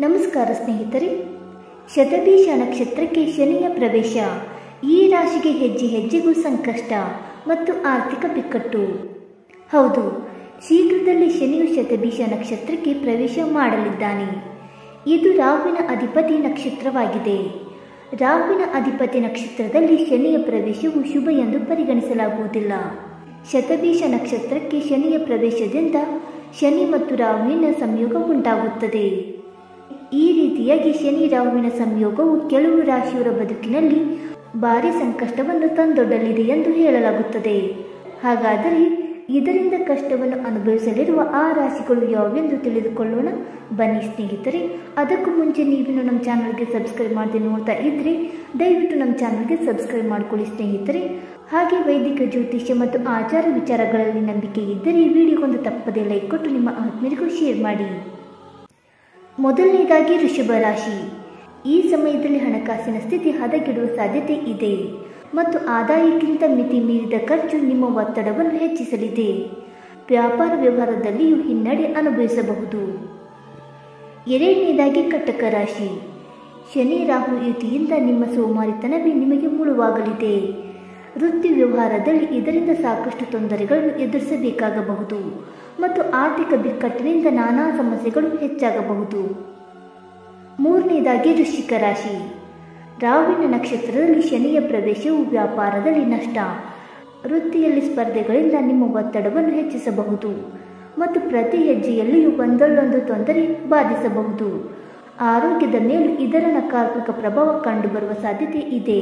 ನಮಸ್ಕಾರ ಸ್ನೇಹಿತರೆ. ಶತಭಿಷ ನಕ್ಷತ್ರಕ್ಕೆ ಶನಿಯ ಪ್ರವೇಶ. ಈ ರಾಶಿಗೆ ಹೆಜ್ಜೆ ಹೆಜ್ಜೆಗೂ ಸಂಕಷ್ಟ ಮತ್ತು ಆರ್ಥಿಕ ಬಿಕ್ಕಟ್ಟು. ಹೌದು, ಶೀಘ್ರದಲ್ಲೇ ಶನಿಯು ಶತಭಿಷ ನಕ್ಷತ್ರಕ್ಕೆ ಪ್ರವೇಶ ಮಾಡಲಿದ್ದಾನೆ. ಇದು ರಾಹುವಿನ ಅಧಿಪತಿ ನಕ್ಷತ್ರವಾಗಿದೆ. ರಾಹುವಿನ ಅಧಿಪತಿ ನಕ್ಷತ್ರದಲ್ಲಿ ಶನಿಯ ಪ್ರವೇಶವು ಶುಭ ಎಂದು ಪರಿಗಣಿಸಲಾಗುವುದಿಲ್ಲ. ಶತಭಿಷ ನಕ್ಷತ್ರಕ್ಕೆ ಶನಿಯ ಪ್ರವೇಶದಿಂದ ಶನಿ ಮತ್ತು ರಾಹುವಿನ ಸಂಯೋಗ ಉಂಟಾಗುತ್ತದೆ. ಈ ರೀತಿಯಾಗಿ ಶನಿ ರಾಹುವಿನ ಸಂಯೋಗವು ಕೆಲವು ರಾಶಿಯವರ ಬದುಕಿನಲ್ಲಿ ಭಾರಿ ಸಂಕಷ್ಟವನ್ನು ತಂದೊಡ್ಡಲಿದೆ ಎಂದು ಹೇಳಲಾಗುತ್ತದೆ. ಹಾಗಾದರೆ ಇದರಿಂದ ಕಷ್ಟವನ್ನು ಅನುಭವಿಸಲಿರುವ ಆ ರಾಶಿಗಳು ಯಾವುವೆಂದು ತಿಳಿದುಕೊಳ್ಳೋಣ ಬನ್ನಿ ಸ್ನೇಹಿತರೆ. ಅದಕ್ಕೂ ಮುಂಚೆ ನೀವಿನ್ನು ನಮ್ಮ ಚಾನಲ್ಗೆ ಸಬ್ಸ್ಕ್ರೈಬ್ ಮಾಡದೆ ನೋಡ್ತಾ ಇದ್ರೆ ದಯವಿಟ್ಟು ನಮ್ಮ ಚಾನಲ್ಗೆ ಸಬ್ಸ್ಕ್ರೈಬ್ ಮಾಡಿಕೊಳ್ಳಿ ಸ್ನೇಹಿತರೆ. ಹಾಗೆ ವೈದಿಕ ಜ್ಯೋತಿಷ್ಯ ಮತ್ತು ಆಚಾರ ವಿಚಾರಗಳಲ್ಲಿ ನಂಬಿಕೆ ಇದ್ದರೆ ಈ ವಿಡಿಯೋಗೊಂದು ತಪ್ಪದೇ ಲೈಕ್ ಕೊಟ್ಟು ನಿಮ್ಮ ಆತ್ಮೀಯರಿಗೂ ಶೇರ್ ಮಾಡಿ. ಮೊದಲನೇದಾಗಿ ವೃಷಭ ರಾಶಿ. ಈ ಸಮಯದಲ್ಲಿ ಹಣಕಾಸಿನ ಸ್ಥಿತಿ ಹದಗೆಡುವ ಸಾಧ್ಯತೆ ಇದೆ ಮತ್ತು ಆದಾಯಕ್ಕಿಂತ ಮಿತಿ ಮೀರಿದ ಖರ್ಚು ನಿಮ್ಮ ಒತ್ತಡವನ್ನು ಹೆಚ್ಚಿಸಲಿದೆ. ವ್ಯಾಪಾರ ವ್ಯವಹಾರದಲ್ಲಿಯೂ ಹಿನ್ನಡೆ ಅನುಭವಿಸಬಹುದು. ಎರಡನೇದಾಗಿ ಕಟಕ ರಾಶಿ. ಶನಿ ರಾಹು ಯುತಿಯಿಂದ ನಿಮ್ಮ ಸೋಮಾರಿತನವೇ ನಿಮಗೆ ಮುಳುವಾಗಲಿದೆ. ವೃತ್ತಿ ವ್ಯವಹಾರದಲ್ಲಿ ಇದರಿಂದ ಸಾಕಷ್ಟು ತೊಂದರೆಗಳನ್ನು ಎದುರಿಸಬೇಕಾಗಬಹುದು ಮತ್ತು ಆರ್ಥಿಕ ಬಿಕ್ಕಟ್ಟಿನಿಂದ ನಾನಾ ಸಮಸ್ಯೆಗಳು ಹೆಚ್ಚಾಗಬಹುದು. ಮೂರನೇದಾಗಿ ವೃಶ್ಚಿಕ ರಾಶಿ. ರಾಹುವಿನ ನಕ್ಷತ್ರದಲ್ಲಿ ಶನಿಯ ಪ್ರವೇಶವು ವ್ಯಾಪಾರದಲ್ಲಿ ನಷ್ಟ, ವೃತ್ತಿಯಲ್ಲಿ ಸ್ಪರ್ಧೆಗಳಿಂದ ನಿಮ್ಮ ಒತ್ತಡವನ್ನು ಹೆಚ್ಚಿಸಬಹುದು ಮತ್ತು ಪ್ರತಿ ಹೆಜ್ಜೆಯಲ್ಲಿಯೂ ಒಂದೊಂದು ತೊಂದರೆ ಬಾಧಿಸಬಹುದು. ಆರೋಗ್ಯದ ಮೇಲೂ ಇದರ ನಕಾರಾತ್ಮಕ ಪ್ರಭಾವ ಕಂಡುಬರುವ ಸಾಧ್ಯತೆ ಇದೆ.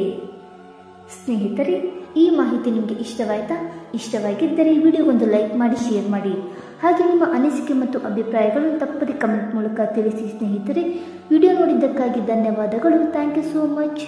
ಸ್ನೇಹಿತರೆ, ಈ ಮಾಹಿತಿ ನಿಮಗೆ ಇಷ್ಟವಾಯಿತಾ? ಇಷ್ಟವಾಗಿದ್ದರೆ ಈ ವಿಡಿಯೋಗೊಂದು ಲೈಕ್ ಮಾಡಿ, ಶೇರ್ ಮಾಡಿ. ಹಾಗೆ ನಿಮ್ಮ ಅನಿಸಿಕೆ ಮತ್ತು ಅಭಿಪ್ರಾಯಗಳನ್ನು ತಪ್ಪದೆ ಕಮೆಂಟ್ ಮೂಲಕ ತಿಳಿಸಿ ಸ್ನೇಹಿತರೆ. ವಿಡಿಯೋ ನೋಡಿದ್ದಕ್ಕಾಗಿ ಧನ್ಯವಾದಗಳು. Thank you so much.